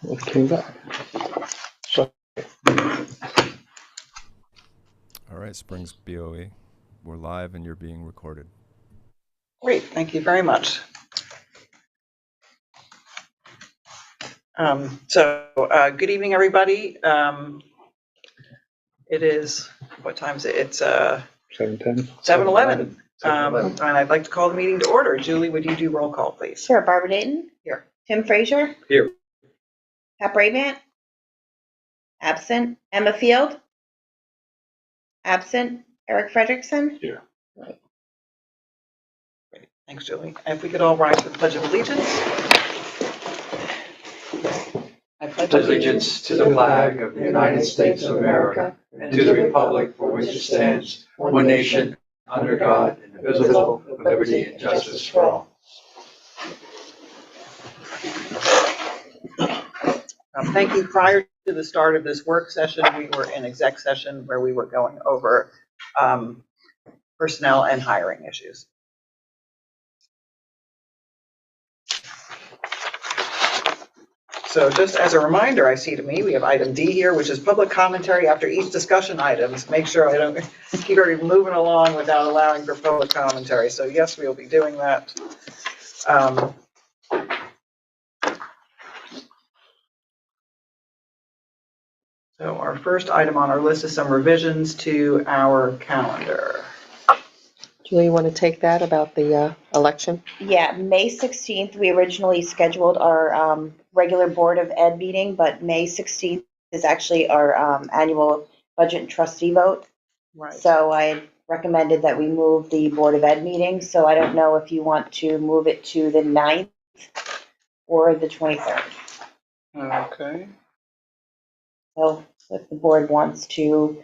It came back. So, All right, Springs BOE. We're live and you're being recorded. Great, thank you very much. Good evening, everybody. It is, what time is it? It's 7:10. 7:11. And I'd like to call the meeting to order. Julie, would you do roll call, please? Sure. Barbara Dayton? Here. Tim Frazier? Here. Pat Brabant? Absent. Emma Field? Absent. Eric Frederickson? Here. Great, thanks, Julie. If we could all rise for the Pledge of Allegiance. I pledge allegiance to the flag of the United States of America and to the republic for which it stands, one nation, under God, indivisible, with liberty and justice for all. Thank you. Prior to the start of this work session, we were in exec session where we were going over personnel and hiring issues. So just as a reminder, I see to me, we have item D here, which is public commentary after each discussion items. Make sure I don't keep everybody moving along without allowing for public commentary. So yes, we will be doing that. So our first item on our list is some revisions to our calendar. Julie, you want to take that about the election? Yeah, May 16th, we originally scheduled our regular Board of Ed meeting, but May 16th is actually our annual budget and trustee vote. Right. So I recommended that we move the Board of Ed meeting. So I don't know if you want to move it to the 9th or the 23rd. Okay. So if the board wants to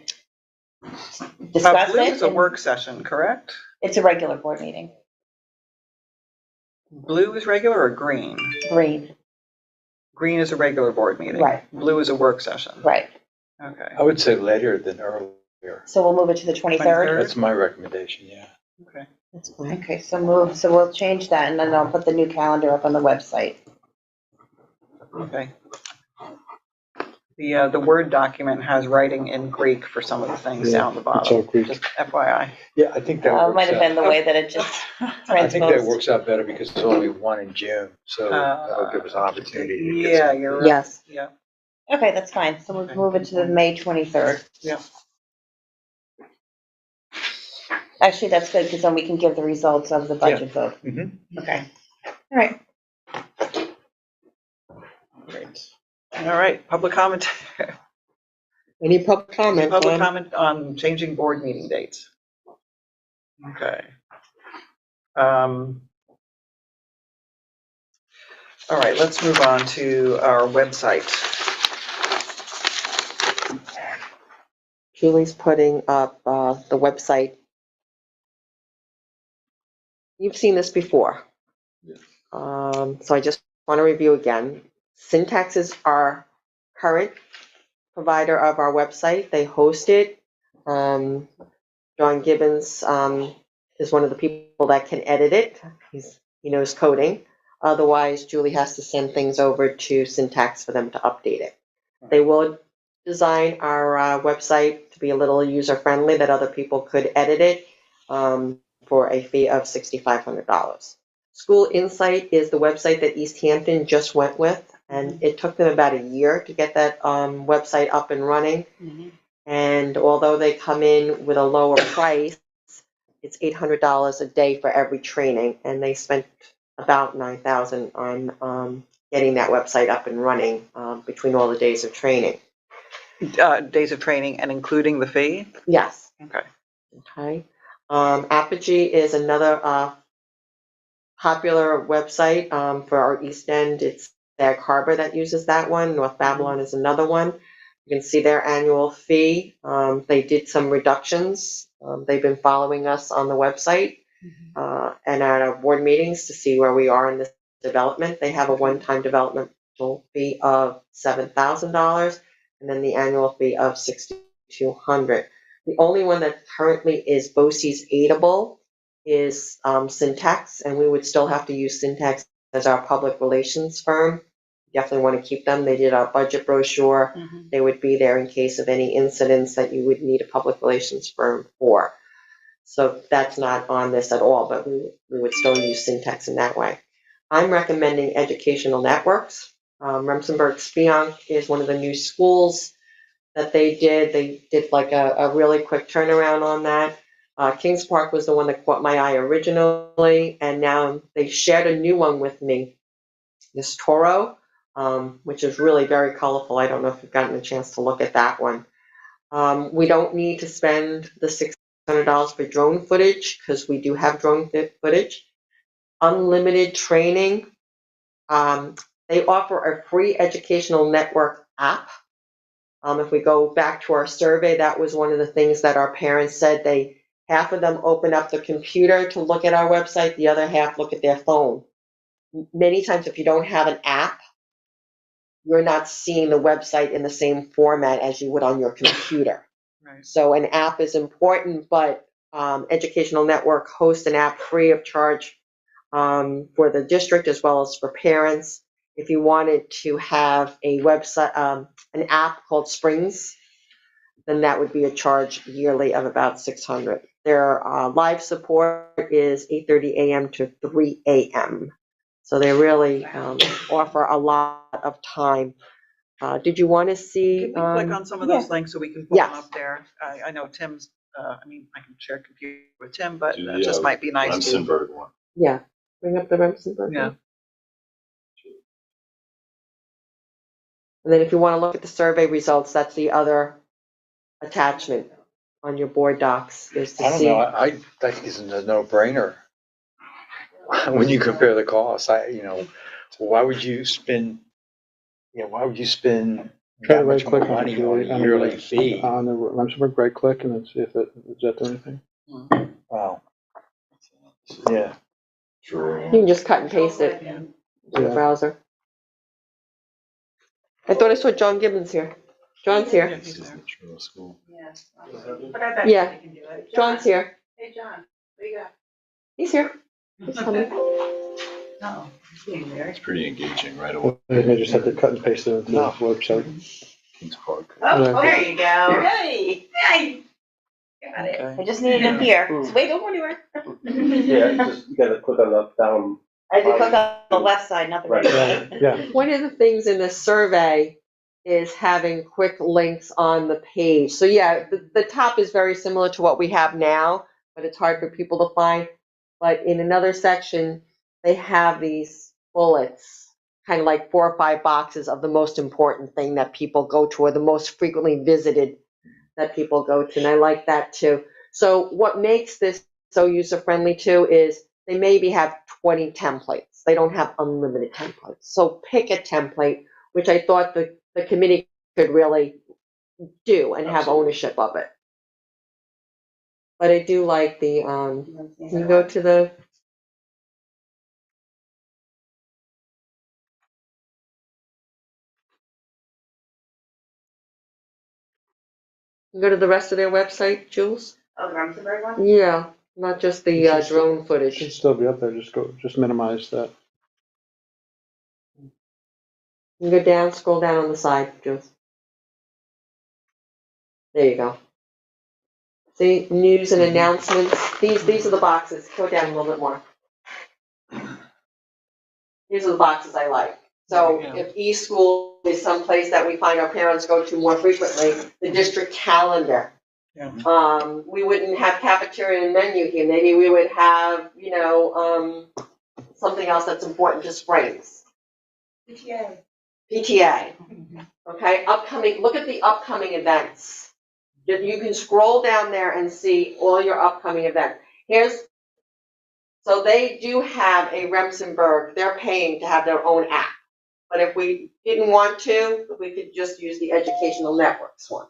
discuss Blue it. is a work session, correct? It's a regular board meeting. Blue is regular or green? Green. Green is a regular board meeting. Right. Blue is a work session. Right. Okay. I would say later than earlier. So we'll move it to the 23rd. 23rd? That's my recommendation, yeah. Okay. That's fine. Okay, so we'll change that and then I'll put the new calendar up on the website. Okay. The Word document has writing in Greek for some of the things down the bottom. It's all Greek. Just FYI. Yeah, I think that It works might have been out. the way that it just I think that transposed. works out better because there's only one in June, so that'll give us an opportunity to get Yeah, some. you're right. Yes. Yeah. Okay, that's fine. So we'll Okay. move it to the May 23rd. Yeah. Actually, that's good because then we can give the results of the budget vote. Mhm. Okay. All right. Great. All right. Public comment. Any public comment? Public on- comment on changing board meeting dates. Okay. All right, let's move on to our website. Julie's putting up the website. You've seen this before. So I just want to review again. Syntax is our current provider of our website. They host it. John Gibbons is one of the people that can edit it. He knows coding. Otherwise, Julie has to send things over to Syntax for them to update it. They will design our website to be a little user-friendly that other people could edit it for a fee of $6,500. School Insight is the website that East Hampton just went with, and it took them about a year to get that website up and running. And although they come in with a lower price, it's $800 a day for every training, and they spent about $9,000 on getting that website up and running between all the days of training. Days of training and including the fee? Yes. Okay. Okay. Apogee is another popular website for our East End. It's Sag Harbor that uses that one. North Babylon is another one. You can see their annual fee. They did some reductions. They've been following us on the website and at our board meetings to see where we are in this development. They have a one-time developmental fee of $7,000 and then the annual fee of $6,200. The only one that currently is BOCES aidable is Syntax, and we would still have to use Syntax as our public relations firm. definitely want to keep them. They did our budget brochure. They would be there in case of any incidents that you would need a public relations firm for. So that's not on this at all, but we would still use Syntax in that way. I'm recommending educational networks. Remsenburg Spionk is one of the new schools that they did. They did like a really quick turnaround on that. Kings Park was the one that caught my eye originally, and now they shared a new one with me, this Toro, which is really very colorful. I don't know if you've gotten a chance to look at that one. We don't need to spend the $600 for drone footage because we do have drone footage. Unlimited training. They offer a free educational network app. If we go back to our survey, that was one of the things that our parents said. Half of them open up the computer to look at our website, the other half look at their phone. Many times if you don't have an app, you're not seeing the website in the same format as you would on your computer. Right. So an app is important, but Educational Network hosts an app free of charge for the district as well as for parents. If you wanted to have a website, an app called Springs, then that would be a charge yearly of about $600. Their live support is 8:30 a.m. to 3 a.m. So they really offer a lot of time. Did you want to see? Can we click on some of those links so we can put them Yes. up there? I know Tim's, I can share a computer with Tim, but that just might be nice to. Remsenburg one. Yeah, bring up the Remsenburg. Yeah. And then if you want to look at the survey results, that's the other attachment on your board docs, is to I don't see. know, I think it's a no-brainer. When you compare the costs, why would you spend Try that to much right click more on it, money on a yearly fee? on the Remsenburg, right click and see if it, does that do anything? Wow. Yeah. You can just cut and paste it in the browser. I thought I saw John Gibbons here. John's Yeah, here. he's there. Yeah, John's here. Hey, John, what you got? He's here. He's coming. Oh, he's being very. It's pretty engaging right away. They just have to cut and paste it into the No. website. Kings Park. Oh, Yeah. there you go. Hey, hey. Got it. Okay. I just needed him here. So wait, don't go anywhere. Yeah, just you gotta click on the down. I had to click on the left side, not the right side. Yeah, One of the things in the survey is having quick links on the page. So yeah, the top is very similar to what we have now, but it's hard for people to find. But in another section, they have these bullets, kind of like 4 or 5 boxes of the most important thing that people go to, or the most frequently visited that people go to, and I like that too. So what makes this so user-friendly too is they maybe have 20 templates. They don't have unlimited templates. So pick a template, which I thought the committee could really do and have ownership of it. But I do like the, can you go to the, go to the rest of their website, Jules? Oh, the Remsenburg one? Yeah, not just the drone it footage. should still be up there, just minimize that. You go down, scroll down on the side, Jules. There you go. See, news and announcements. These are the boxes. Go down a little bit more. These are the boxes I like. So Yeah. if eSchool is someplace that we find our parents go to more frequently, the district calendar. Yeah. We wouldn't have cafeteria and menu here. Maybe we would have, something else that's important to Springs. PTA. Okay, look at the upcoming events. You can scroll down there and see all your upcoming events. So they do have a Remsenburg, they're paying to have their own app. But if we didn't want to, we could just use the Educational Networks one.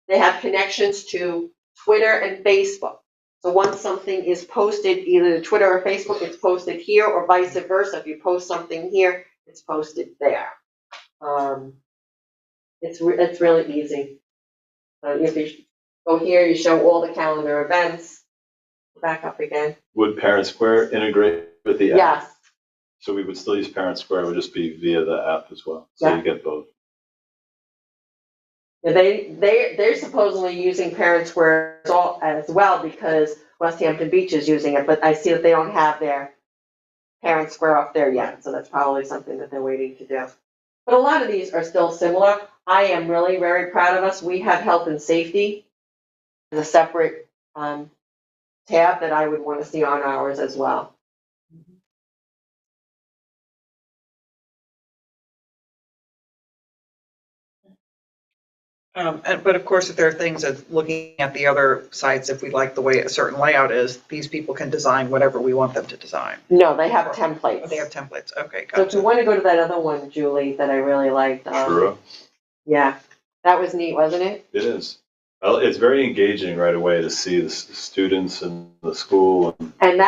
They have connections to Twitter and Facebook. So once something is posted, either to Twitter or Facebook, it's posted here, or vice versa. If you post something here, it's posted there. It's really easy. If you go here, you show all the calendar events. Back up again. Would Parent Square integrate with the app? Yes. So we would still use Parent Square, it would just be via the app as well, so Yeah. you get both. Yeah, they're supposedly using Parent Square as well because West Hampton Beach is using it, but I see that they don't have their Parent Square up there yet, so that's probably something that they're waiting to do. But a lot of these are still similar. I am really very proud of us. We have health and safety as a separate tab that I would want to see on ours as well. But of course, if there are things that looking at the other sites, if we like the way a certain layout is, these people can design whatever we want them to design. No, they have Oh, templates. they have templates. Okay, So if you gotcha. want to go to that other one, Julie, that I really liked. True. Yeah, that was neat, wasn't it? It is. Well, it's very engaging right away to see the students and the school. And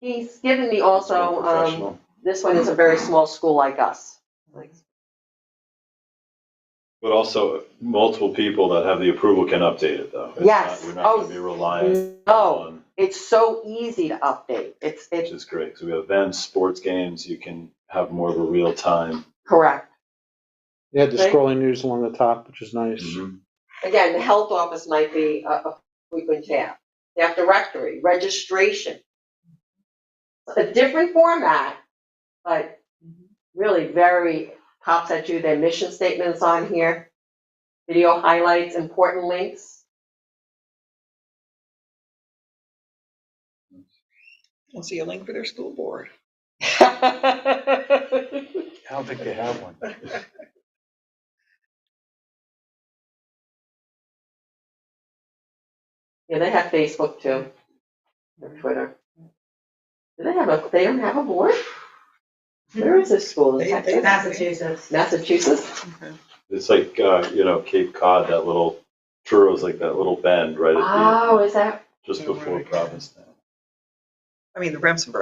he's given me It's more also, professional. this one is a very small school like us. But also, multiple people that have the approval can update it, though. It's Yes. We're not going to be reliant No, on, it's so easy to update. It's which is great. So we have events, sports games, you can have more of a real time. correct. You had the Right. scrolling news along the top, which is nice. Mhm. Again, the health office might be a frequent tab. They have directory, registration. A different format, but really very pops at you. Their mission statements on here, video highlights, important links. We'll see a link for their school board. I don't think they have one. Yeah, they have Facebook too, or Twitter. Do they don't have a board? Where is this school? In Texas? Massachusetts. Massachusetts? It's like, Cape Cod, that little, Truro's like that little bend right at Oh, is that, just before Provincetown. I mean, the Remsenburg.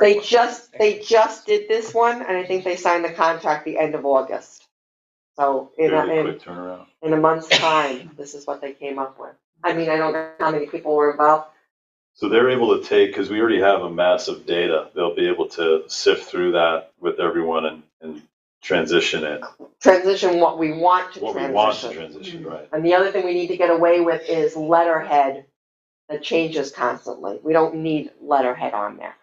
they just did this one, and I think they signed the contract the end of August. So Fairly quick turnaround. in a month's time, this is what they came up with. I mean, I don't know how many people were involved. So they're able to take, because we already have a massive data, they'll be able to sift through that with everyone and transition it. Transition what we want to What we transition. want to transition, right. And the other thing we need to get away with is letterhead that changes constantly. We don't need letterhead on there.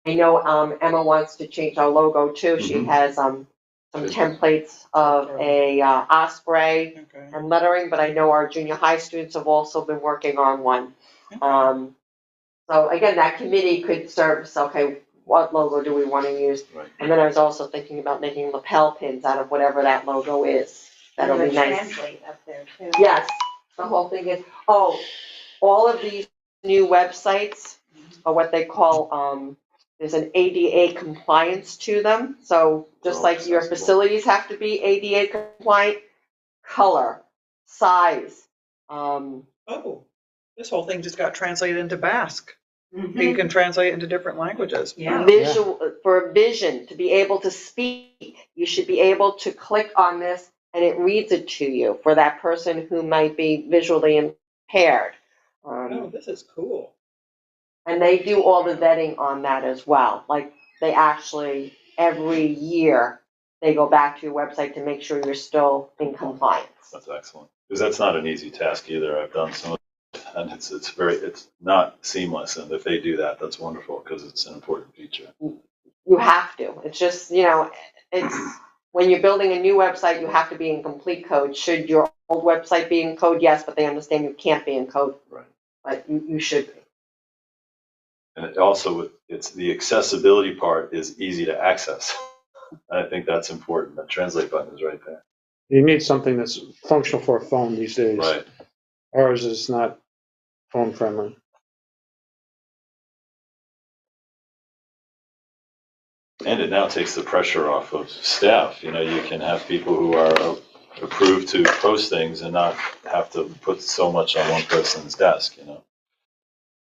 I know Emma wants to change our logo too. She Mhm. has some templates of a osprey Okay. and lettering, but I know our junior high students have also been working on one. So again, that committee could service, okay, what logo do we want to use? Right. And then I was also thinking about making lapel pins out of whatever that logo is. That'll be nice. Translate up there too. Yes, the whole thing is, all of these new websites are what they call, there's an ADA compliance to them. So just Oh, like your accessible. facilities have to be ADA compliant, color, size, Oh, this whole thing just got translated into Basque. Mhm. You can translate it into different languages. Yeah. for vision, to be able to speak, you should be able to click on this and it reads it to you for that person who might be visually impaired. Oh, this is cool. And they do all the vetting on that as well. Like they actually, every year, they go back to your website to make sure you're still in compliance. That's excellent. Because that's not an easy task either. I've done some of it, and it's not seamless. And if they do that, that's wonderful because it's an important feature. You have to. It's just, it's, when you're building a new website, you have to be in complete code. Should your old website be in code? Yes, but they understand you can't be in code. Right. But you should be. And it also, it's the accessibility part is easy to access. I think that's important. The translate button is right there. You need something that's functional for a phone these days. Right. Ours is not phone friendly. And it now takes the pressure off of staff. You can have people who are approved to post things and not have to put so much on one person's desk,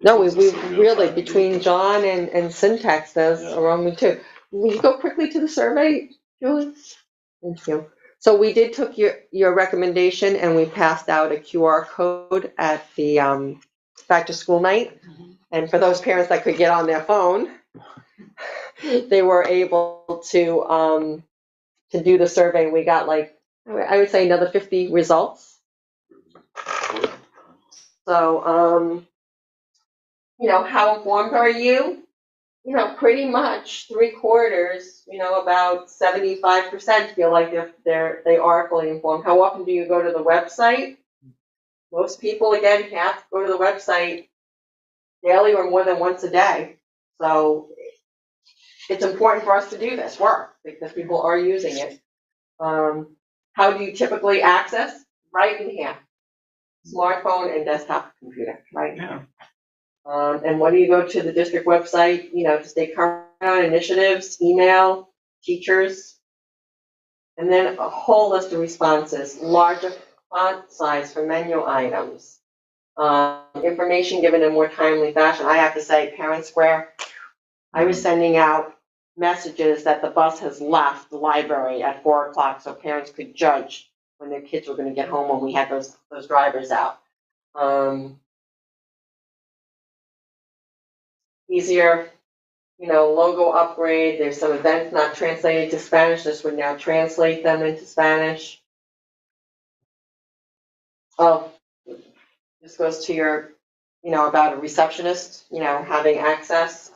No, we Because it's a real really, time between engagement. John and Syntax, there's Yeah. around me too. Will you go quickly to the survey, Julie? Thank you. So we did took your recommendation and we passed out a QR code at the back to school night. And for those parents that could get on their phone, they were able to do the survey. We got like, I would say another 50 results. So, how informed are you? Pretty much 3/4, about 75% feel like they are fully informed. How often do you go to the website? Most people, again, have to go to the website daily or more than once a day. So it's important for us to do this work because people are using it. How do you typically access? Right in hand. Smartphone and desktop computer, right now. And when do you go to the district website, to stay current on initiatives, email, teachers, and then a whole list of responses, larger font size for menu items, information given in more timely fashion. I have to say, Parent Square, I was sending out messages that the bus has left the library at 4 o'clock so parents could judge when their kids were going to get home when we had those drivers out. Easier, logo upgrade. There's some events not translated to Spanish. This would now translate them into Spanish. Oh, this goes to your, about a receptionist, having access.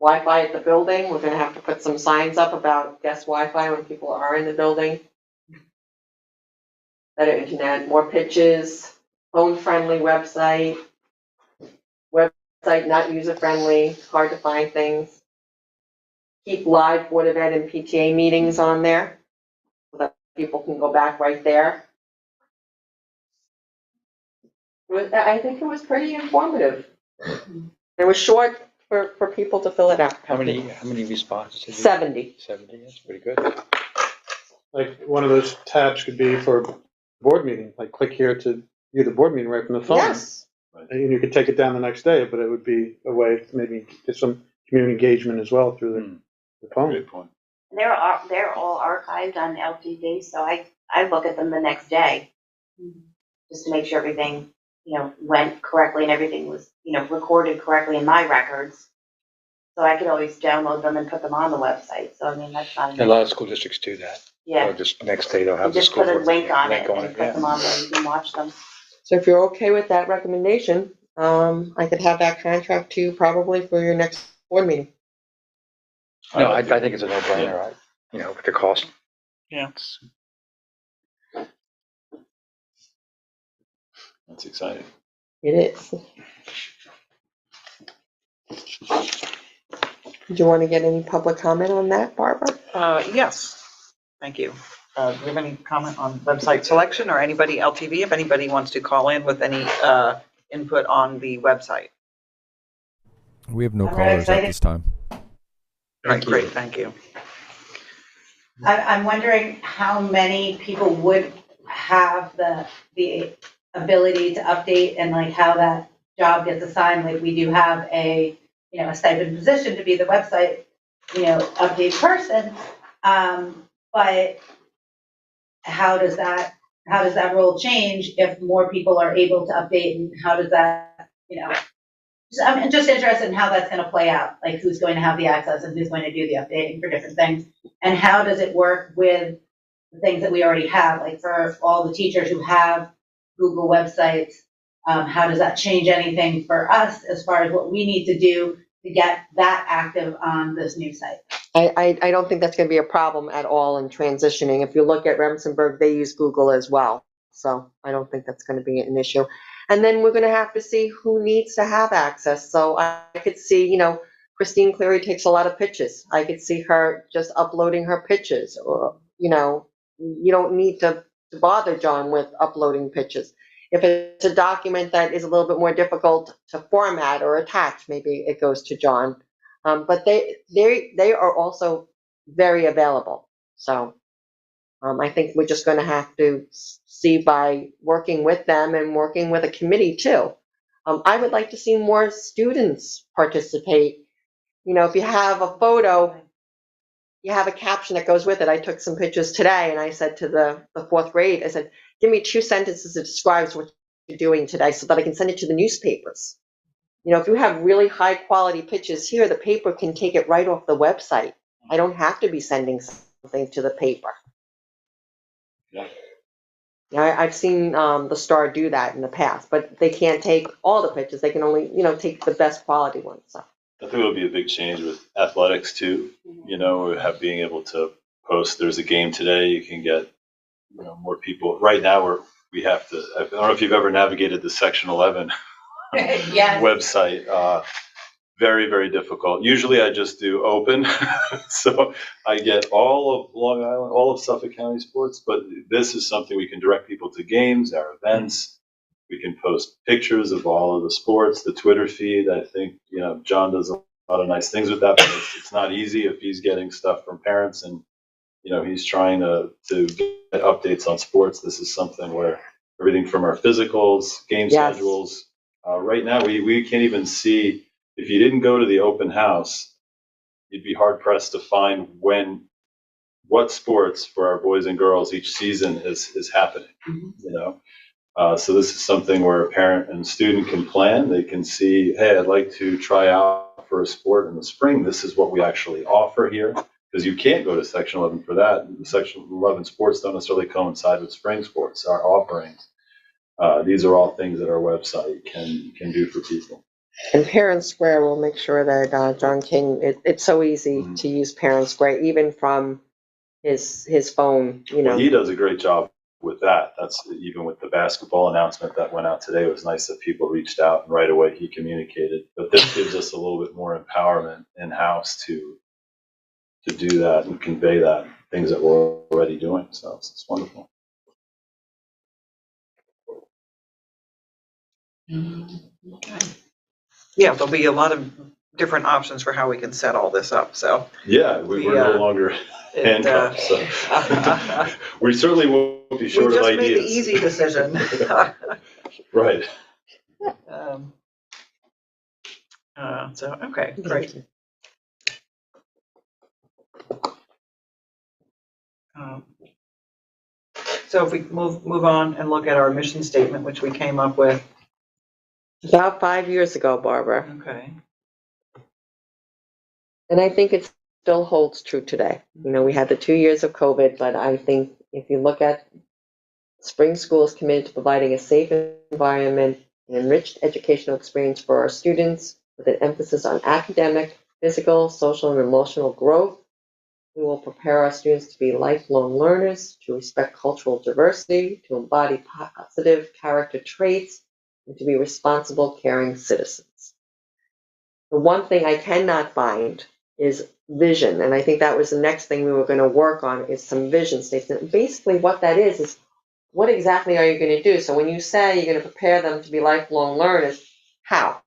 Wi-Fi at the building. We're going to have to put some signs up about guest Wi-Fi when people are in the building. Better internet, more pitches, phone-friendly website. Website not user-friendly, hard to find things. Keep live Board of Ed and PTA meetings on there so that people can go back right there. I think it was pretty informative. It was short for people to fill it out. How many responses did you? 70. 70, that's pretty good. Like one of those tabs could be for board meeting, like click here to view the board meeting right from the phone. Yes. And you could take it down the next day, but it would be a way to maybe get some community engagement as well through the phone. Great point. They're all archived on LTV, so I look at them the next day just to make sure everything, went correctly and everything was, recorded correctly in my records. So I could always download them and put them on the website. So, that's not an A lot of school districts do that. Yeah. Or just next day they'll You have the just school put a board link on link it and put yeah. them on there, you can watch them. So if you're okay with that recommendation, I could have that contract to you probably for your next board meeting. No, I think it's a no-brainer, with the cost. Yeah. That's exciting. It is. Do you want to get any public comment on that, Barbara? Yes, thank you. Do we have any comment on website selection or anybody LTV, if anybody wants to call in with any input on the website? We have no I'm very callers at excited. this time. Right, great, thank you. I'm wondering how many people would have the ability to update and like how that job gets assigned. Like we do have a stipend position to be the website, update person. But how does that role change if more people are able to update, and how does that, I'm just interested in how that's going to play out, like who's going to have the access and who's going to do the updating for different things, and how does it work with the things that we already have, like for all the teachers who have Google websites, how does that change anything for us as far as what we need to do to get that active on this new site? I don't think that's going to be a problem at all in transitioning. If you look at Remsenburg, they use Google as well. So I don't think that's going to be an issue. And then we're going to have to see who needs to have access. So I could see, Christine Cleary takes a lot of pictures. I could see her just uploading her pictures, or, you don't need to bother John with uploading pictures. If it's a document that is a little bit more difficult to format or attach, maybe it goes to John. But they are also very available. So I think we're just going to have to see by working with them and working with a committee too. I would like to see more students participate. If you have a photo, you have a caption that goes with it. I took some pictures today and I said to the fourth grade, I said, give me 2 sentences that describes what you're doing today so that I can send it to the newspapers. You know, if you have really high quality pictures here, the paper can take it right off the website. I don't have to be sending something to the paper. Yeah. Yeah, I've seen the Star do that in the past, but they can't take all the pictures. They can only, you know, take the best quality ones. So. I think it would be a big change with athletics too. You know, being able to post. There's a game today. You can get more people. Right now, we have to. I don't know if you've ever navigated the Section 11 Yes. website. Very, very difficult. Usually, I just do open, so I get all of Long Island, all of Suffolk County sports. But this is something we can direct people to games, our events. We can post pictures of all of the sports, the Twitter feed. I think, John does a lot of nice things with that, but it's not easy if he's getting stuff from parents and, he's trying to get updates on sports. This is something where everything from our physicals, game Yes. schedules, right now we can't even see, if you didn't go to the open house, you'd be hard pressed to find what sports for our boys and girls each season is happening, So this is something where a parent and student can plan. They can see, hey, I'd like to try out for a sport in the spring. This is what we actually offer here. Because you can't go to Section 11 for that. The Section 11 sports don't necessarily coincide with spring sports, our offerings. These are all things that our website can do for people. And Parent Square will make sure that John King, it's so easy to use Parent Square, even from his phone, Well, he does a great job with that. That's even with the basketball announcement that went out today. It was nice that people reached out and right away he communicated. But this gives us a little bit more empowerment in-house to do that and convey that, things that we're already doing. So it's wonderful. Yeah, there'll be a lot of different options for how we can set all this up, so. Yeah, we're no longer handcuffed, so. We certainly won't be short of ideas. We just made the easy decision. Right. So, okay, great. So if we move on and look at our mission statement, which we came up with. About 5 years ago, Barbara. Okay. And I think it still holds true today. We had the 2 years of COVID, but I think if you look at Spring School is committed to providing a safe environment and enriched educational experience for our students with an emphasis on academic, physical, social, and emotional growth. We will prepare our students to be lifelong learners, to respect cultural diversity, to embody positive character traits, and to be responsible, caring citizens. The one thing I cannot find is vision, and I think that was the next thing we were going to work on, is some vision statement. Basically what that is what exactly are you going to do? So when you say you're going to prepare them to be lifelong learners, how?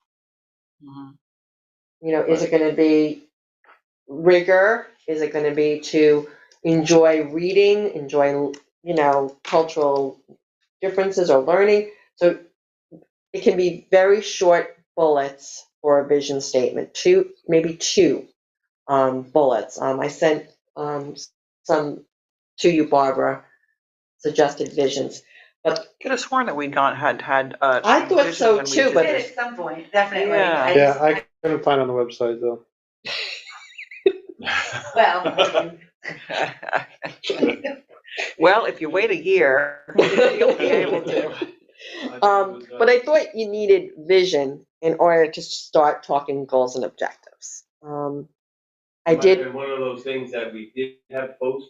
Mm-hmm. Is it going to be rigor? Is it going to be to enjoy reading, enjoy, cultural differences or learning? So it can be very short bullets for a vision statement, maybe two bullets. I sent some to you, Barbara, suggested visions. But could have sworn that we had. I thought so too, but at some point, definitely. Yeah. I couldn't find it on the website though. Well. Well, if you wait a year, you'll be able to. But I thought you needed vision in order to start talking goals and objectives. I did. And one of those things that we did have post,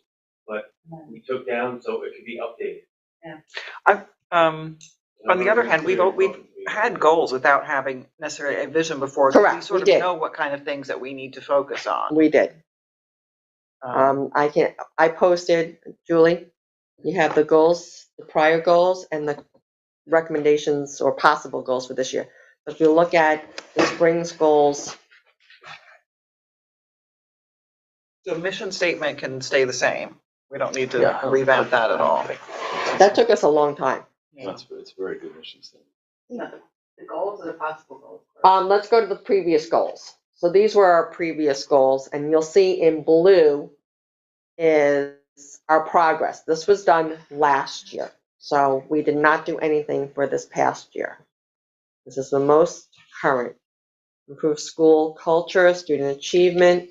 but we took down so it could be updated. Yeah. On the other hand, we've had goals without having necessarily a vision before. Correct, We sort of did. know what kind of things that we need to focus on. We did. I posted, Julie, you have the goals, the prior goals, and the recommendations or possible goals for this year. If you look at the spring's goals. The mission statement can stay the same. We don't need to Yeah. revamp that at all. That took us a long time. It's a very good mission statement. The goals or the possible goals? Let's go to the previous goals. So these were our previous goals, and you'll see in blue is our progress. This was done last year, so we did not do anything for this past year. This is the most current improve school culture, student achievement.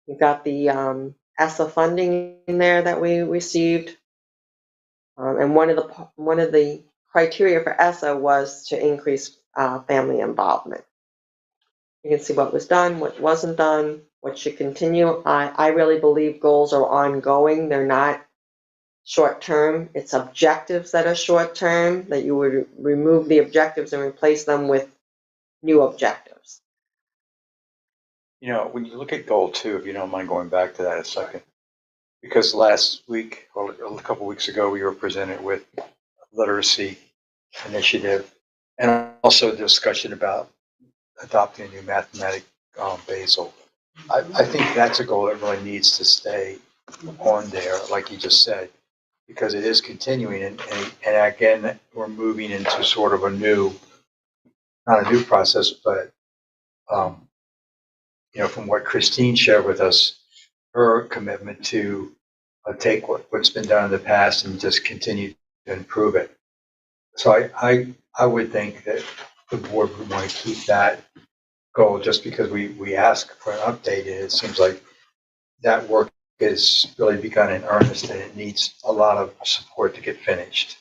We've got the ESSA funding in there that we received. And one of the criteria for ESSA was to increase family involvement. You can see what was done, what wasn't done, what should continue. I really believe goals are ongoing. They're not short-term. It's objectives that are short-term, that you would remove the objectives and replace them with new objectives. You know, when you look at goal 2, if you don't mind going back to that a second, because last week, or a couple weeks ago, we were presented with literacy initiative and also discussion about adopting a new mathematic basal. I think that's a goal that really needs to stay on there, like you just said, because it is continuing, and again, we're moving into sort of a new, not a new process, but you know, from what Christine shared with us, her commitment to take what's been done in the past and just continue to improve it. So I would think that the board would want to keep that goal, just because we ask for an update, and it seems like that work has really begun in earnest and it needs a lot of support to get finished.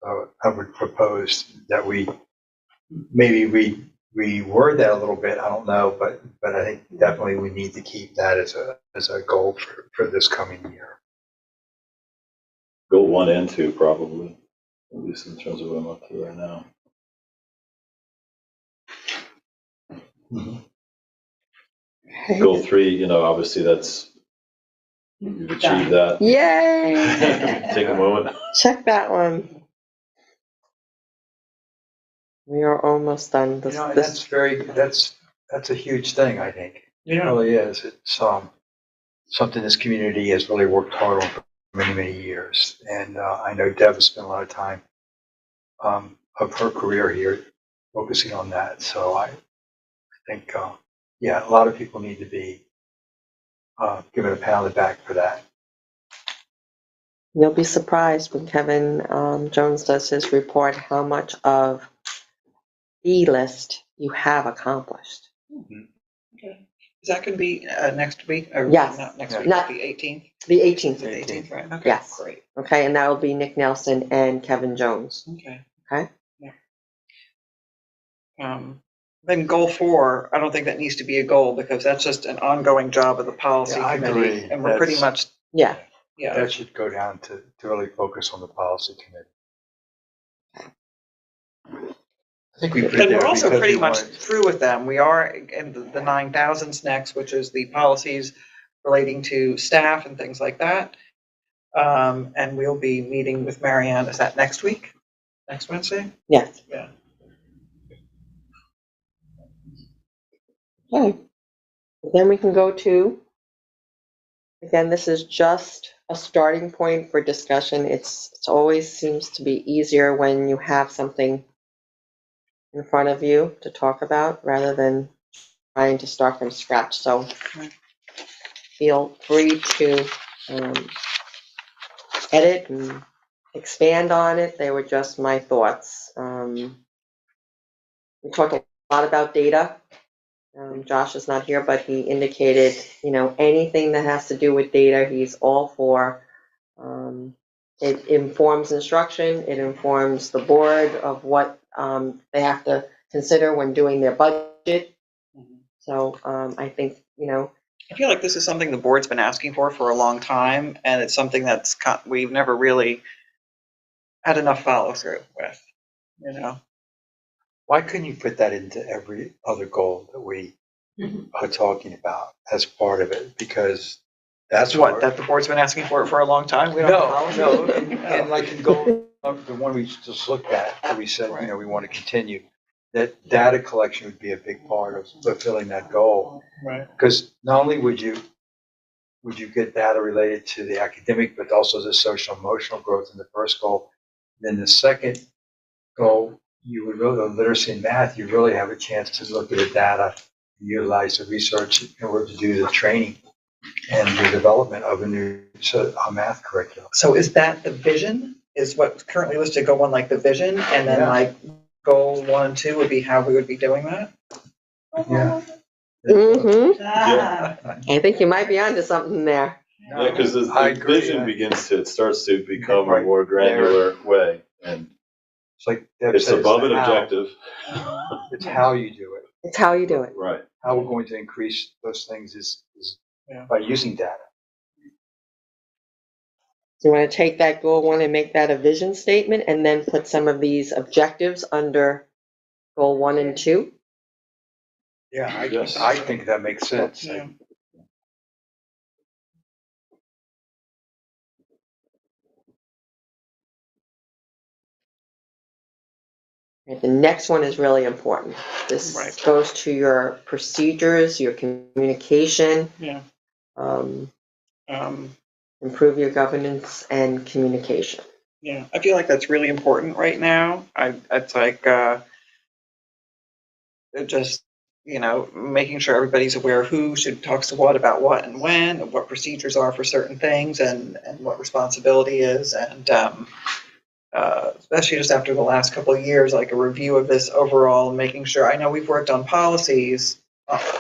I would propose that we reword that a little bit. I don't know, but I think definitely we need to keep that as a goal for this coming year. Goal 1 and 2 probably, at least in terms of what I'm up to right now. Goal 3, you know, obviously that's, you've achieved that. Yay! Take a moment. Check that one. We are almost done. You know, and that's a huge thing, I think. It really is. It's something this community has really worked hard on for many years. And I know Deb has spent a lot of time of her career here focusing on that. So I think, yeah, a lot of people need to be given a pat on the back for that. You'll be surprised when Kevin Jones does his report how much of the list you have accomplished. Okay. Is that going to be next week? Or Yes. Not next week, Not- but the 18th? The 18th. The 18th, right? Okay, Yes. great. Okay, and that will be Nick Nelson and Kevin Jones. Okay. Okay. Then goal 4, I don't think that needs to be a goal because that's just an ongoing job of the policy Yeah, I committee. agree. And we're pretty much, Yeah. yeah. That should go down to really focus on the policy committee. I think we put it And there we're also because pretty we much wanted- through with them. We are in the 9,000s next, which is the policies relating to staff and things like that. And we'll be meeting with Marianne, is that next week? Next Wednesday? Yes. Yeah. Okay. Then we can go to, again, this is just a starting point for discussion. It's always seems to be easier when you have something in front of you to talk about rather than trying to start from scratch. So feel free to edit and expand on it. They were just my thoughts. We talked a lot about data. Josh is not here, but he indicated, you know, anything that has to do with data, he's all for. It informs instruction. It informs the board of what they have to consider when doing their budget. So I think, you know, I feel like this is something the board's been asking for a long time, and it's something that's we've never really had enough follow through with, you know. Why couldn't you put that into every other goal that we are talking about as part of it? Because that's What, that the board's been asking for a long time? We don't have No, follow through? and like in goal, the one we just looked at, that we said, you know, we want to continue, that data collection would be a big part of fulfilling that goal. Right. Because not only would you get data related to the academic, but also the social emotional growth in the first goal. Then the second goal, you would really, the literacy and math, you really have a chance to look at the data, utilize the research in order to do the training and the development of a new math curriculum. So is that the vision? Is what's currently listed go on like the vision, and then Yeah. like goal 1 and 2 would be how we would be doing that. Yeah. I think you might be onto something there. Yeah, because the I agree, vision yeah. begins to, it starts to become a Right. more granular way, and It's like Deb it's said, above an the how. objective. It's how you do it. It's how you do it. Right. How we're going to increase those things is Yeah. by using data. You want to take that goal 1 and make that a vision statement and then put some of these objectives under goal 1 and 2? Yeah, Yes. I think that makes sense. Yeah. Okay, the next one is really important. This Right. goes to your procedures, your communication. Yeah. Um, Um, improve your governance and communication. yeah, I feel like that's really important right now. It's like, just, making sure everybody's aware of who should talks to what about what and when, and what procedures are for certain things and what responsibility is. And, especially just after the last couple of years, like a review of this overall and making sure, I know we've worked on policies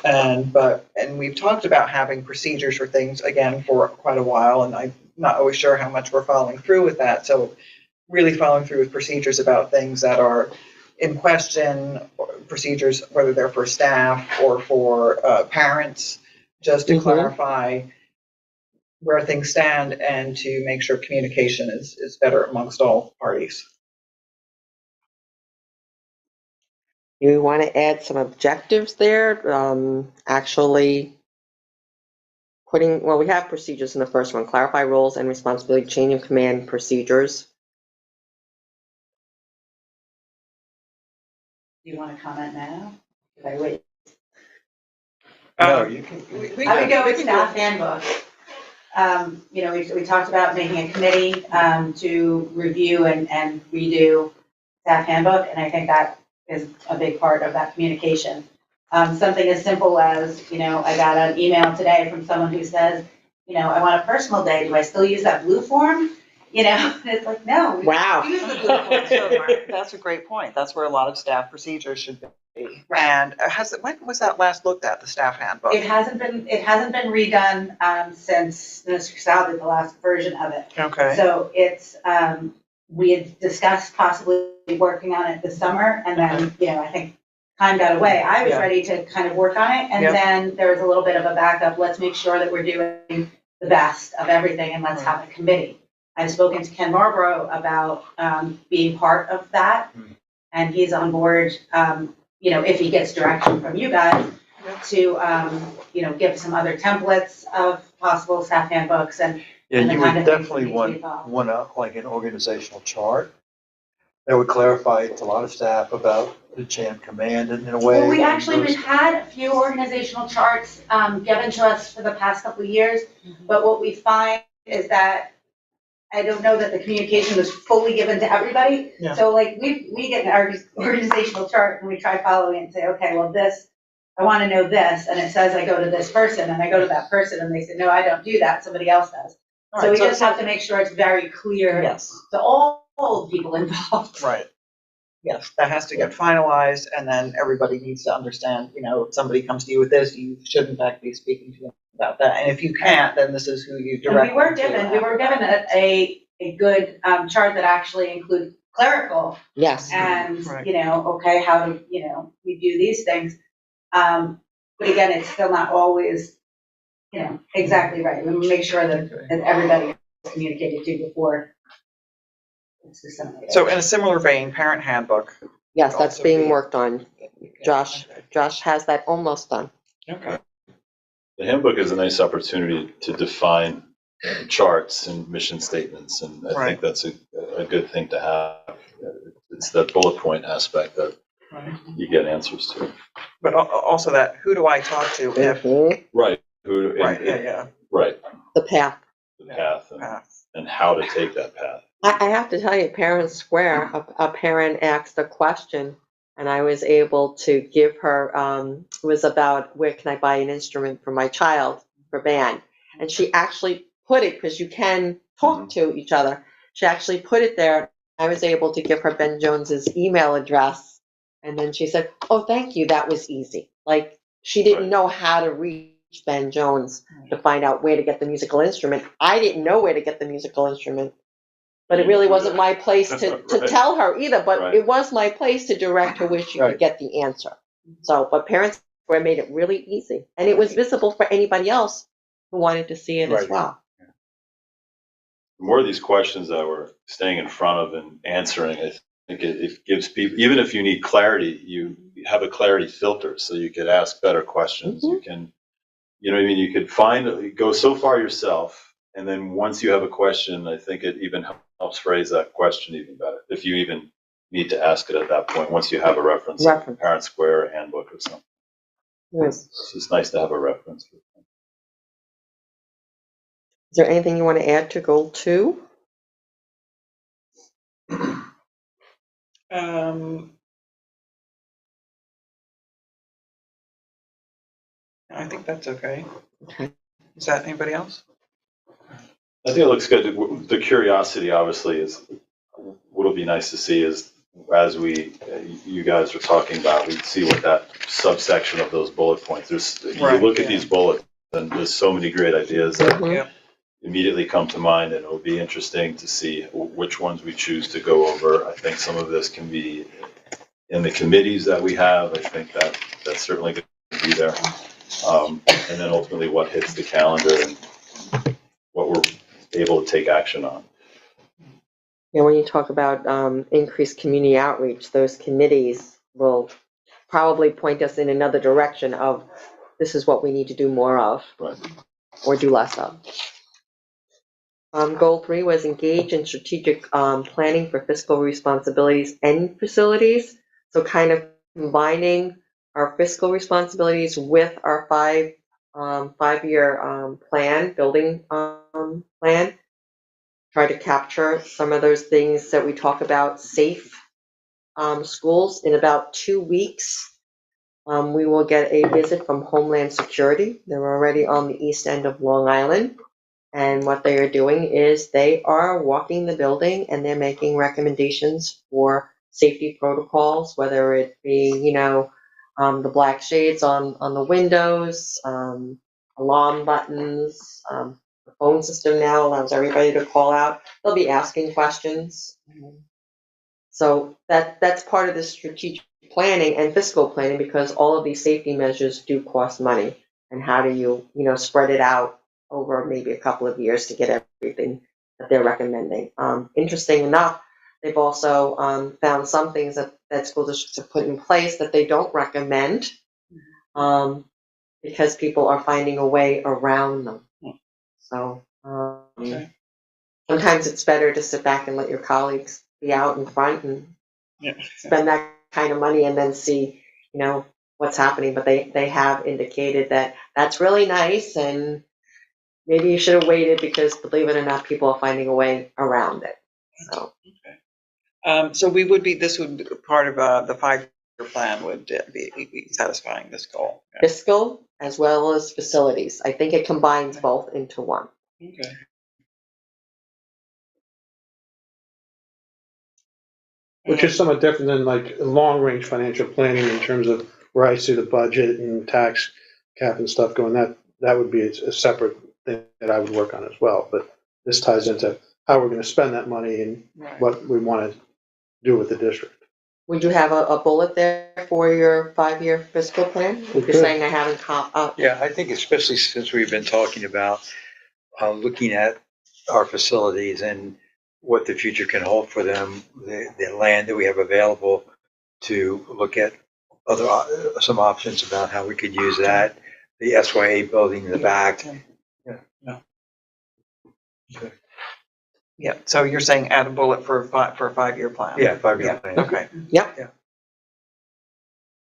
and we've talked about having procedures for things again for quite a while. And I'm not always sure how much we're following through with that. So really following through with procedures about things that are in question, or procedures, whether they're for staff or for parents, just to clarify where things stand and to make sure communication is better amongst all parties. You want to add some objectives there, actually we have procedures in the first one, clarify roles and responsibility, chain of command procedures. Do you want to comment now? Should I wait? No, you can. I would go with staff handbook. We talked about making a committee to review and redo staff handbook, and I think that is a big part of that communication. Something as simple as, I got an email today from someone who says, I want a personal day. Do I still use that blue form? And it's like, no. Wow. Use the blue form. That's a great point. That's where a lot of staff procedures should be. Right. And when was that last looked at, the staff handbook? It hasn't been redone since Mr. Casal did the last version of it. Okay. So it's, we had discussed possibly working on it this summer, and then, I think time got away. I was Yeah. ready to kind of work on it, and then there was a little bit of a backup. Let's make sure that we're doing the best of everything, and let's have a committee. I've spoken to Ken Marlborough about being part of that, and he's on board, if he gets direction from you guys to, give some other templates of possible staff handbooks and Yeah, and the you kind would of things definitely that need to be involved. want like an organizational chart that would clarify to a lot of staff about the chain of command in a way. Well, we've had a few organizational charts given to us for the past couple of years, but what we find is that I don't know that the communication was fully given to everybody. Yeah. So like we get an organizational chart and we try following it and say, okay, well this, I want to know this, and it says I go to this person, and I go to that person, and they say, no, I don't do that, somebody else does. So we just have to make sure it's very clear to all people involved. Right. Yes, that has to get finalized, and then everybody needs to understand, if somebody comes to you with this, you should in fact be speaking to them about that. And if you can't, then this is who you And direct. we were given a good chart that actually included clerical. Yes. And, Right. Okay, how do, we do these things. But again, it's still not always, exactly right. We make sure that everybody is communicated to before it's disseminated. So in a similar vein, parent handbook. Yes, that's Also being be- worked on. Josh has that almost done. Okay. The handbook is a nice opportunity to define charts and mission statements, and I Right. think that's a good thing to have. It's that bullet point aspect that Right. you get answers to. But also that, who do I talk to if, Mhm. Right. right, yeah, Right. The path. The path path. and how to take that path. I have to tell you, Parent Square, a parent asked a question, and I was able to give her, it was about where can I buy an instrument for my child for band? And she actually put it, because you can talk to each other, she actually put it there I was able to give her Ben Jones's email address, and then she said, "Oh, thank you, that was easy." Like, she didn't Right. know how to reach Ben Jones to find out where to get the musical instrument. I didn't know where to get the musical instrument, but it really wasn't my place to Right. tell her either, but Right. it was my place to direct her where she could Right. get the answer. So, but parents were made it really easy, and it was visible for anybody else who wanted to see it as Right. well. The more of these questions that we're staying in front of and answering, I think it gives people, even if you need clarity, you have a clarity filter, so you could ask better questions. You can, you know what I mean? You could go so far yourself, and then once you have a question, I think it even helps phrase that question even better. If you even need to ask it at that point, once you have a reference, like a Parent Square handbook or something. Yes. It's just nice to have a reference. Is there anything you want to add to goal 2? I think that's okay. Okay. Is that anybody else? I think it looks good. The curiosity, obviously, is what'll be nice to see is as you guys are talking about, we see what that subsection of those bullet points. You Right, look at yeah. these bullets, and there's so many great ideas that Mhm. Yep. immediately come to mind, and it'll be interesting to see which ones we choose to go over. I think some of this can be in the committees that we have. I think that's certainly going to be there. And then ultimately what hits the calendar and what we're able to take action on. Yeah, when you talk about increased community outreach, those committees will probably point us in another direction of this is what we need to do more of Right. or do less of. Goal 3 was engage in strategic planning for fiscal responsibilities and facilities. So kind of combining our fiscal responsibilities with our five-year plan, building plan. Try to capture some of those things that we talk about, safe schools. In about 2 weeks, we will get a visit from Homeland Security. They're already on the east end of Long Island. And what they are doing is they are walking the building and they're making recommendations for safety protocols, whether it be, the black shades on the windows, alarm buttons, the phone system now allows everybody to call out. They'll be asking questions. So that's part of the strategic planning and fiscal planning, because all of these safety measures do cost money. And how do you, spread it out over maybe a couple of years to get everything that they're recommending. Interesting enough, they've also found some things that school districts have put in place that they don't recommend because people are finding a way around them. So Okay. sometimes it's better to sit back and let your colleagues be out in front and spend that kind of money and then see, what's happening. But they have indicated that that's really nice, and maybe you should have waited because, believe it or not, people are finding a way around it. So So this would be part of the 5-year plan would be satisfying this goal. Yeah. fiscal as well as facilities. I think it combines both into one. Okay. Which is somewhat different than like long-range financial planning in terms of where I see the budget and tax cap and stuff going. That would be a separate thing that I would work on as well. But this ties into how we're going to spend that money and Right. what we want to do with the district. Would you have a bullet there for your 5-year fiscal plan? If you're could. saying I haven't Yeah, I think especially since we've been talking about looking at our facilities and what the future can hold for them, the land that we have available, to look at some options about how we could use that, the SYA building in the back. Yeah, so you're saying add a bullet for a 5-year plan? Yeah, 5-year Yeah, plan. okay. Yep. Yeah.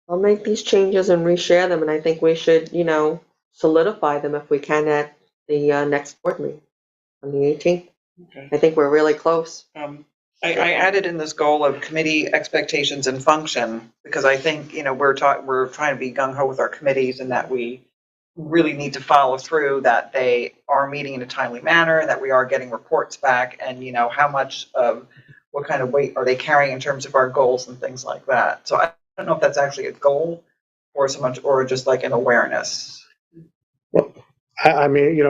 I'll make these changes and reshare them, and I think we should, solidify them if we can at the next board meeting on the 18th. Okay. I think we're really close. I added in this goal of committee expectations and function, because I think, we're trying to be gung ho with our committees, and that we really need to follow through, that they are meeting in a timely manner, that we are getting reports back, and, how much of what what kind of weight are they carrying in terms of our goals and things like that. So I don't know if that's actually a goal or so much, or just like an awareness. I mean,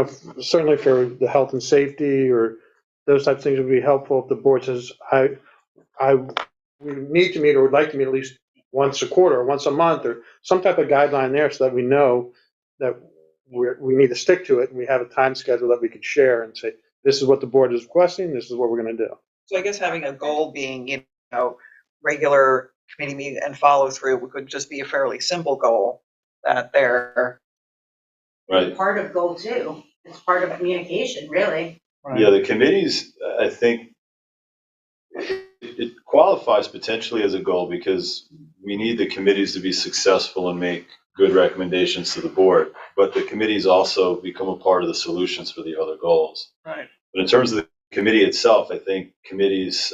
certainly for the health and safety or those types of things would be helpful if the board says, we need to meet or would like to meet at least once a quarter or once a month or some type of guideline there so that we know that we need to stick to it and we have a time schedule that we could share and say, this is what the board is requesting, this is what we're going to do. So I guess having a goal being, regular committee meeting and follow through could just be a fairly simple goal that they're. Right. Part of goal 2. It's part of communication, really. Yeah, the committees, I think it qualifies potentially as a goal because we need the committees to be successful and make good recommendations to the board. But the committees also become a part of the solutions for the other goals. Right. But in terms of the committee itself, I think committees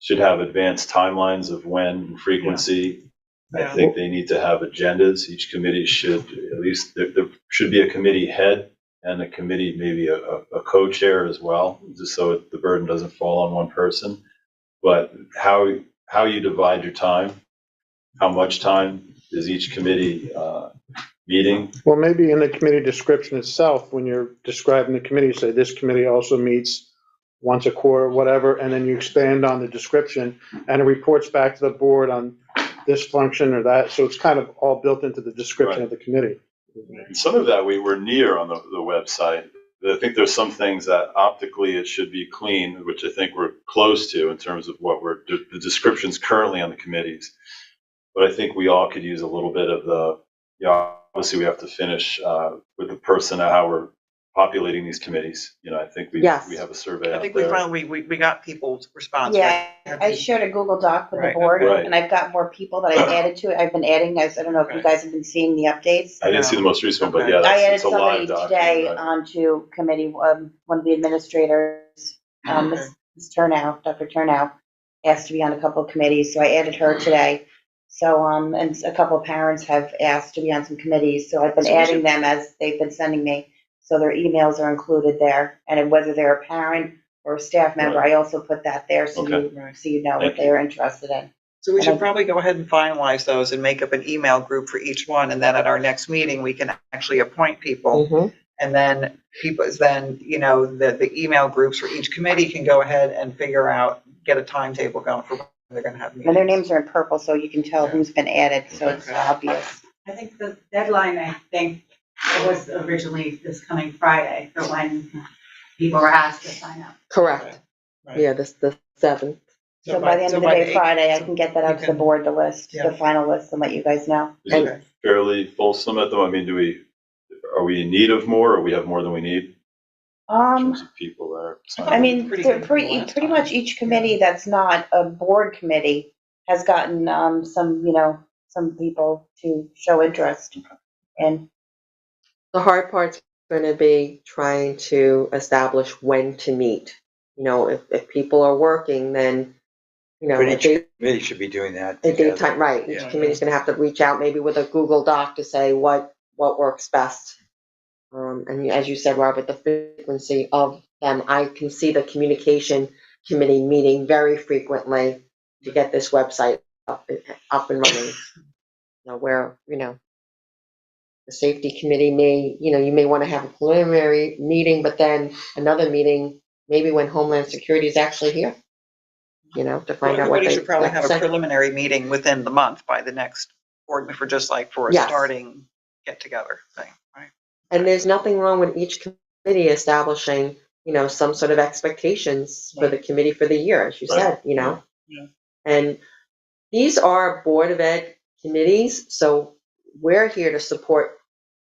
should have advanced timelines of when and frequency. Yeah. I think they need to have agendas. Each committee should, at least there should be a committee head and a committee, maybe a co-chair as well, just so the burden doesn't fall on one person. But how you divide your time, how much time is each committee meeting? Well, maybe in the committee description itself, when you're describing the committee, say this committee also meets once a quarter, whatever, and then you expand on the description and it reports back to the board on this function or that. So it's kind of all built into the description of the committee. And some of that we were near on the website. I think there's some things that optically it should be clean, which I think we're close to in terms of what the descriptions currently on the committees. But I think we all could use a little bit of obviously we have to finish with the person of how we're populating these committees. I think we have a survey I out think there. we got people's response. Yeah, right? I shared a Google Doc with the Right. board, Right. and I've got more people that I've added to it. I've been adding those. I don't know if you guys have been seeing the updates. I didn't see the most recent one, but yeah, I added it's a somebody live today document. Right? onto committee, one of the administrators, Ms. Turnow, Dr. Turnow, asked to be on a couple of committees, so I added her today. So, and a couple of parents have asked to be on some committees, so I've been So we adding should- them as they've been sending me. So their emails are included there, and whether they're a parent or a staff member, I also put that there so Okay. you know what Thank they're interested in. So we should And I- probably go ahead and finalize those and make up an email group for each one. And then at our next meeting, we can actually appoint people. Mhm. And then the email groups for each committee can go ahead and get a timetable going for when they're going to have meetings. And their names are in purple, so you can tell who's been added, so it's Okay. obvious. I think the deadline, was originally this coming Friday for when people were asked to sign up. Correct. Right. Yeah, the 7th. So by the end of the day Friday, I so can get that out you to the can- board, the list, Yeah. the final list, and let you guys know. Is it fairly fulsome at the moment? I mean, are we in need of more, or we have more than we need in terms of people there? I mean, Pretty they're good last pretty time. much each committee that's not a board committee has gotten, some people to show interest. And The hard part's going to be trying to establish when to meet. If people are working, then, But a each committee should be doing that. a together. daytime, right, each Yeah. committee's going to have to reach out maybe with a Google Doc to say what works best. And as you said, Robert, the frequency of them, I can see the communication committee meeting very frequently to get this website up and running. Where, the safety committee you may want to have a preliminary meeting, but then another meeting, maybe when Homeland Security is actually here, to Well, find out what everybody they. should probably have a sent. preliminary meeting within the month by the next board, for just like for a Yes. starting get together thing, right? And there's nothing wrong with each committee establishing, some sort of expectations for the committee for the year, as you said, Yeah. And these are Board of Ed committees, so we're here to support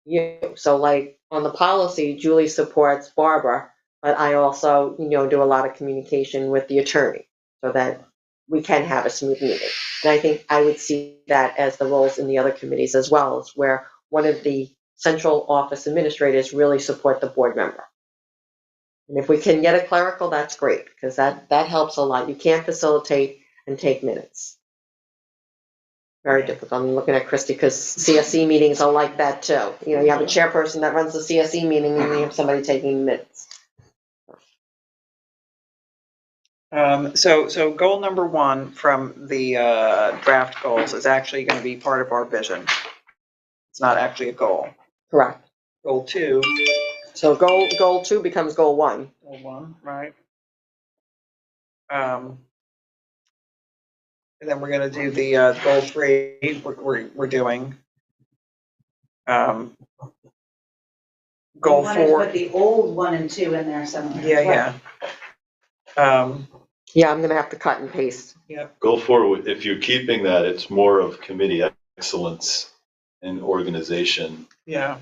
you. So like on the policy, Julie supports Barbara, but I also, do a lot of communication with the attorney so that we can have a smooth meeting. And I think I would see that as the roles in the other committees as well, is where one of the central office administrators really support the board member. And if we can get a clerical, that's great, because that helps a lot. You can't facilitate and take minutes. Very difficult. I'm looking at Christy because CSE meetings are like that too. You have a chairperson that runs the CSE meeting and you have somebody taking minutes. So goal number 1 from the draft goals is actually going to be part of our vision. It's not actually a goal. Correct. Goal 2. So goal 2 becomes goal 1. Goal 1, right? And then we're going to do the goal 3. We're doing. Goal You wanted to 4. put the old 1 and 2 in there somewhere. Yeah. Yeah, I'm gonna have to cut and paste. Goal 4, if you're keeping that, it's more of committee excellence and organization Yeah.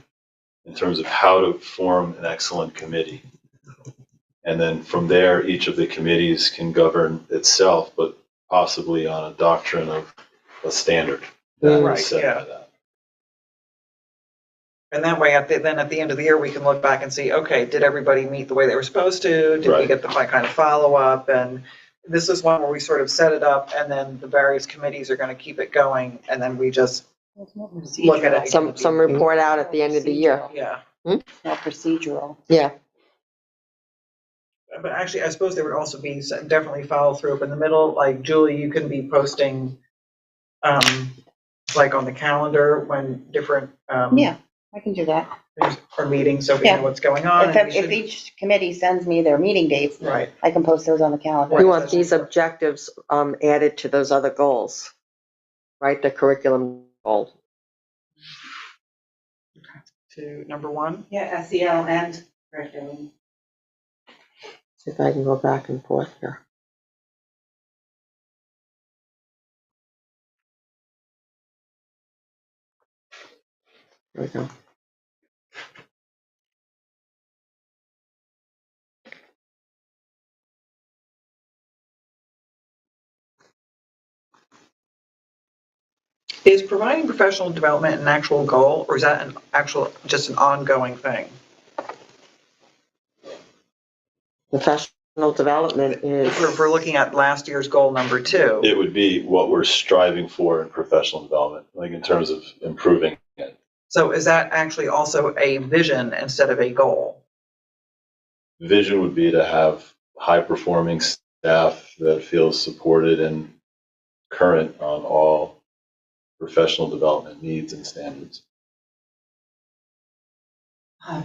in terms of how to form an excellent committee. And then from there, each of the committees can govern itself, but possibly on a doctrine of a standard. that is Right, set yeah. by that. And that way, at the end of the year, we can look back and see, okay, did everybody meet the way they were supposed to? Did we Right. get the kind of follow-up? And this is one where we sort of set it up, and then the various committees are going to keep it going, and then we just look at it. Some report out at the end of the year. Yeah. More procedural. Yeah, But actually, I suppose there would also be definitely follow through up in the middle. Like Julie, you can be posting, like on the calendar when different Yeah, I can do that. things are meeting, so we Yeah. know what's going on. and we If should- each committee sends me their meeting dates, Right. I can post those on the calendar. we want these objectives added to those other goals, right? The curriculum goal. To number 1. Yeah, SEL and curriculum. See if I can go back and forth here. There we go. Is providing professional development an actual goal, or is that just an ongoing thing? Professional development is. If we're looking at last year's goal number 2. It would be what we're striving for in professional development, like in terms of improving it. So is that actually also a vision instead of a goal? Vision would be to have high-performing staff that feels supported and current on all professional development needs and standards. I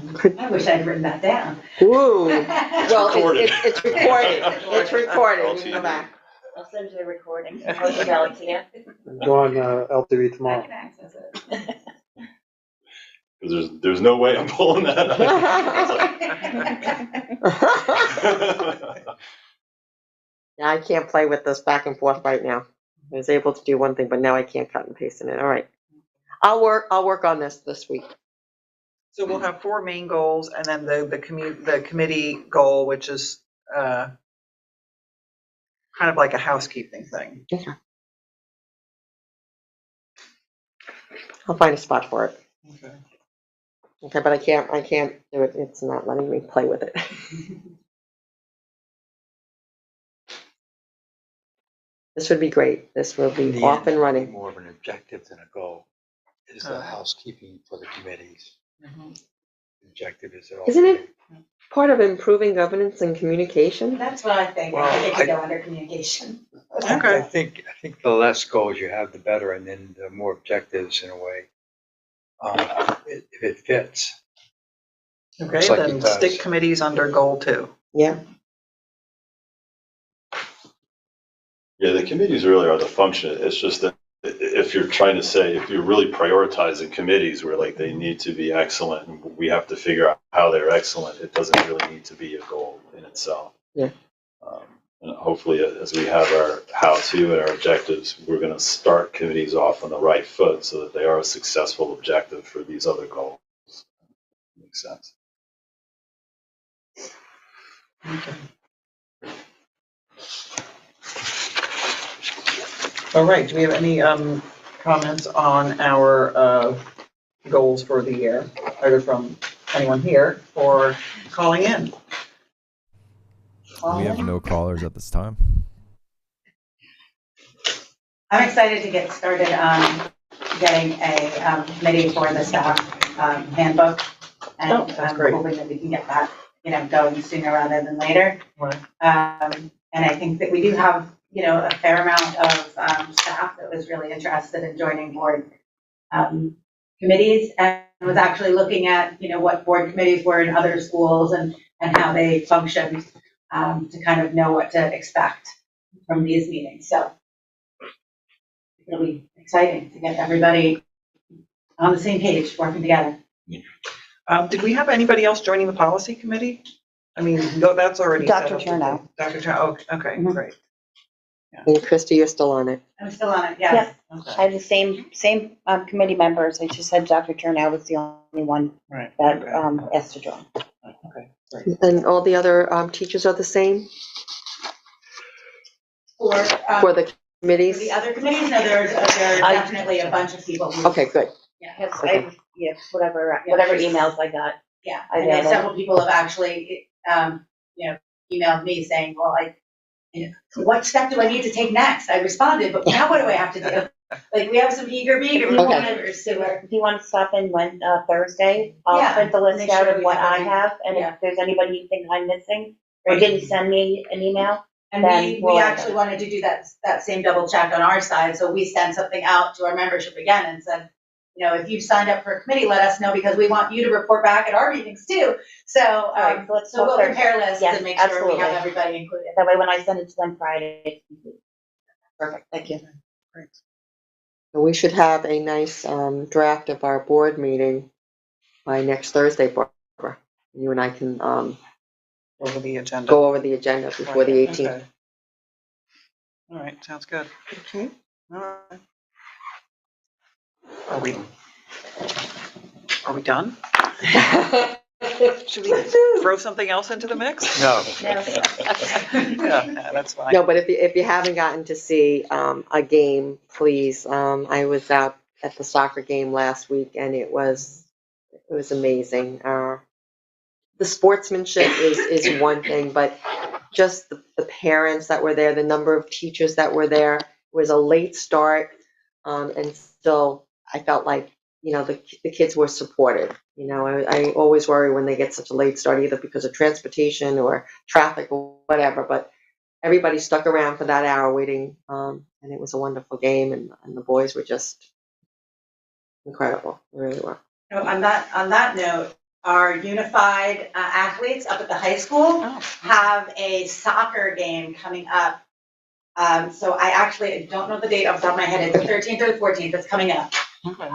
wish I'd written that down. Ooh, well, recorded. it's recorded, it's recorded, you can go back. I'll send you a recording. I'll email it to you. Go on LTV I tomorrow. can access it. Because there's no way I'm pulling that up. Yeah, I can't play with this back and forth right now. I was able to do one thing, but now I can't cut and paste in it. All right. I'll work on this week. So we'll have 4 main goals, and then the committee goal, which is kind of like a housekeeping thing. Okay. I'll find a spot for it. Okay. Okay, but I can't do it. It's not letting me play with it. This would be great. This will In be the off end, and running. More of an objective than a goal is the housekeeping for the committees. Mhm. The objective is that all. Isn't it part of improving governance and communication? That's what I think. I think it could go under communication. Okay. I think the less goals you have, the better, and then the more objectives in a way. If it fits. Okay, Looks like then it does. stick committees under goal 2. Yeah. Yeah, the committees really are the function. It's just that if you're trying to say, if you're really prioritizing committees where like they need to be excellent and we have to figure out how they're excellent, it doesn't really need to be a goal in itself. Yeah. And hopefully as we have our how-to and our objectives, we're going to start committees off on the right foot so that they are a successful objective for these other goals. Makes sense. Okay. All right, do we have any comments on our goals for the year, either from anyone here or calling in? We have no callers at this time. I'm excited to get started on getting a committee for the staff handbook. And Oh, that's I'm great. hoping that we can get that, going sooner rather than later. Right. And I think that we do have, a fair amount of staff that was really interested in joining board committees, and was actually looking at, what board committees were in other schools and how they functioned, to kind of know what to expect from these meetings. So it'll be exciting to get everybody on the same page, working together. Did we have anybody else joining the policy committee? I mean, no, that's already set Dr. up. Chernow. Dr. Chernow, oh, okay, Mhm. great. And Christy, you're still on it. I'm still on it, yes. Okay. I have the same committee members. I just said Dr. Turnow was the only one Right. that Okay. asked to join. Okay, great. And all the other teachers are the same For for the for committees? the other committees, no, there are definitely a bunch of people who. Okay, good. Yeah, Whatever there's- emails I got. yeah. I And then know. several people have actually, emailed me saying, well, what step do I need to take next? I responded, but now what do I have to do? Like, we have some eager Okay. members who are. If you want to stop in Thursday, I'll Yeah, print the list make out sure of we what have I everything. have, and Yeah. if there's anybody you think I'm missing, or Right. didn't send me an email, And then we we'll- actually wanted to do that same double check on our side, so we sent something out to our membership again and said, if you've signed up for a committee, let us know, because we want you to report back at our meetings too. So, right, so let's so we'll talk compare lists Yes, and make sure we absolutely. have everybody included. that way when I send it to them Friday, it's complete. Perfect, thank you. We should have a nice draft of our board meeting by next Thursday, Barbara. You and I can Over the agenda. go over the agenda before the 18th. Okay. All right, sounds good. Okay. All right. Are we done? Should we throw something else into the mix? No. Yeah, that's fine. No, but if you haven't gotten to see a game, please. I was out at the soccer game last week, and it was amazing. The sportsmanship is one thing, but just the parents that were there, the number of teachers that were there. It was a late start, and still I felt like the kids were supported. I always worry when they get such a late start, either because of transportation or traffic or whatever, but everybody stuck around for that hour waiting, and it was a wonderful game, and the boys were just incredible. They really were. On that note, our unified athletes up at the high school have a soccer game coming up. So I don't know the date off the top of my head. It's the 13th or the 14th. It's coming up. Okay.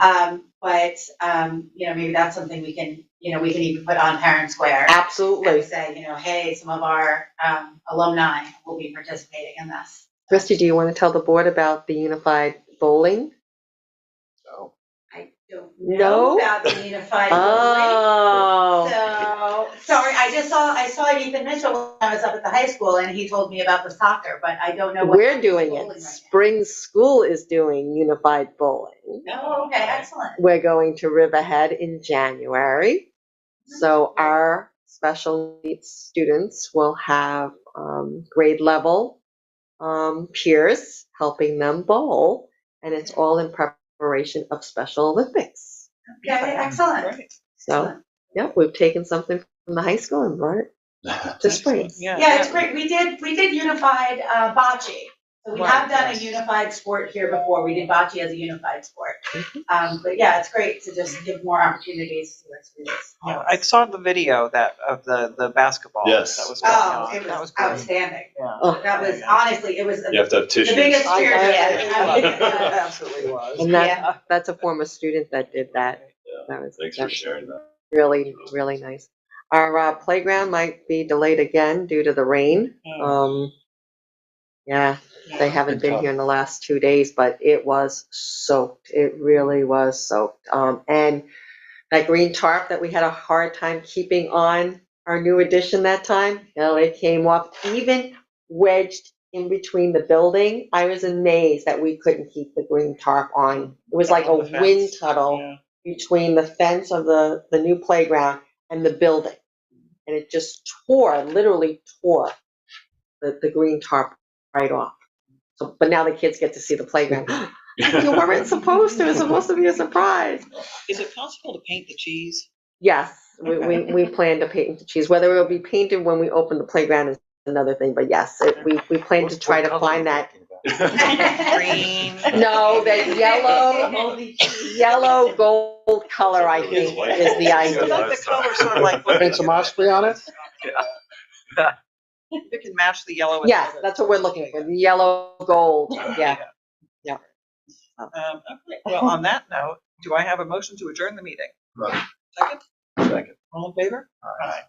But maybe that's something we can even put on Parent Square. Absolutely. And say, hey, some of our alumni will be participating in this. Christy, do you want to tell the board about the unified bowling? I don't No? know about the unified bowling. Oh. So, sorry, I saw Ethan Mitchell when I was up at the high school, and he told me about the soccer, but I don't know what. We're doing bowling it. right Spring School is doing unified bowling. now. Oh, okay, excellent. We're going to Riverhead in January. So our special needs students will have grade level peers helping them bowl, and it's all in preparation of Special Olympics. Okay, excellent. Great. So, yeah, we've taken something from the high school and brought it to spring. Yeah, it's great. We did unified bocce. So we have done a unified sport here before. We did bocce as a unified sport. But yeah, it's great to just give more opportunities to our students. Yeah, I saw the video of the basketball. Yes. That was going Oh, on. it That was great. outstanding. Yeah. Oh. That was honestly, it was You have to have the tissues. biggest cheer. It absolutely was. And that's a former student that did that. That was, Thanks that for was sharing that. really, really nice. Our playground might be delayed again due to the rain. Yeah, they haven't been here in the last 2 days, but it was soaked. It really was soaked. And that green tarp that we had a hard time keeping on our new addition that time, it came off, even wedged in between the building. I was amazed that we couldn't keep the green tarp on. It was like a The fence. wind tunnel between the fence of the new playground and the building. And it just literally tore the green tarp right off. So, but now the kids get to see the playground. You weren't supposed to. It was supposed to be a surprise. Is it possible to paint the cheese? Yes, we plan to paint the cheese. Whether it will be painted when we open the playground is another thing, but yes, we plan to try to find that. Green. No, that yellow gold color, I think, is the I like idea. the color sort of like. Paint some osprey on it? You can match the yellow. with Yes, the- that's what we're looking for, the yellow gold, yeah. Okay, well, on that note, do I have a motion to adjourn the meeting? Right. Second? Second. All in favor? Aye.